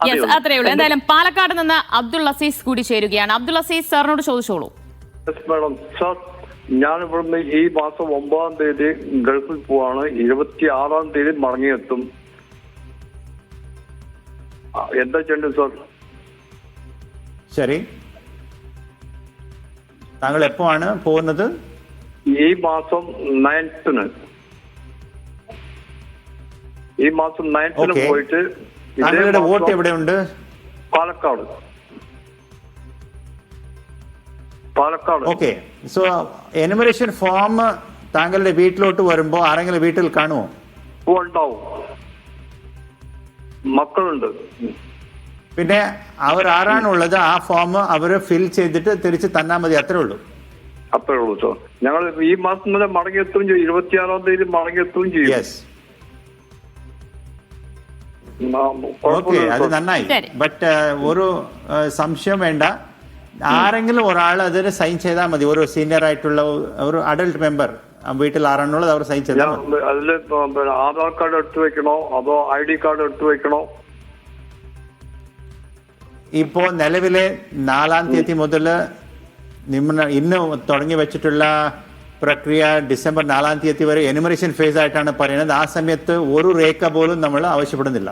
Yes, അത്രയേ ഉള്ളൂ. എന്തായാലും പാലക്കാട് നിന്ന് അബ്ദുൾ അസീസ് കൂടി ചേരുകയാണ്. അബ്ദുൾ അസീസ് സാറിനോട് ചോദിച്ചോളൂ. മാഡം സാർ, ഞാൻ ഇവിടുന്ന് ഈ മാസം 9-ാം തീയതി ഗൾഫിൽ പോവാണ്. 26-ാം തീയതി മടങ്ങിയെത്തും. എന്താ ചെയ്യേണ്ടത് സാർ? ശരി, താങ്കൾ എപ്പോഴാണ് പോകുന്നത്? ഈ മാസം 9th. ഈ മാസം 9th പോയിട്ട് താങ്കളുടെ വോട്ട് എവിടെയുണ്ട്? Palakkad. Okay, so enumeration form താങ്കളുടെ വീട്ടിലോട്ട് വരുമ്പോ ആരെങ്കിലും വീട്ടിൽ കാണുമോ? ഉണ്ടാവും, മക്കളുണ്ട്. പിന്നെ അവർ ആരാണുള്ളത് ആ ഫോം അവര് ഫിൽ ചെയ്തിട്ട് തിരിച്ച് തന്നാൽ മതി, അത്രേ ഉള്ളൂ. അത്രേ ഉള്ളൂ സാർ. ഞങ്ങൾ ഈ മാസം തന്നെ മടങ്ങിയെത്തുകയും ചെയ്യും. 26-ാം തീയതി മടങ്ങിയെത്തുകയും ചെയ്യും. യെസ്, ഓക്കെ, അത് നന്നായി. ബട്ട് ഒരു സംശയം വേണ്ട, ആരെങ്കിലും ഒരാൾ അതിന് സൈൻ ചെയ്താൽ മതി. ഒരു സീനിയർ ആയിട്ടുള്ള ഒരു അഡൽട്ട് മെമ്പർ വീട്ടിൽ ആരാണുള്ളത് അവർ സൈൻ ചെയ്താൽ മതി. അതില് ആധാർ കാർഡ് എടുത്തു വെക്കണോ അതോ ID കാർഡ് എടുത്തു വെക്കണോ? ഇപ്പോ നിലവിലെ 4-ാം തീയതി മുതൽ ഇന്ന് തുടങ്ങി വെച്ചിട്ടുള്ള പ്രക്രിയ ഡിസംബർ 4-ാം തീയതി വരെ എനുമറേഷൻ ഫേസ് ആയിട്ടാണ് പറയുന്നത്. ആ സമയത്ത് ഒരു രേഖ പോലും നമ്മൾ ആവശ്യപ്പെടുന്നില്ല.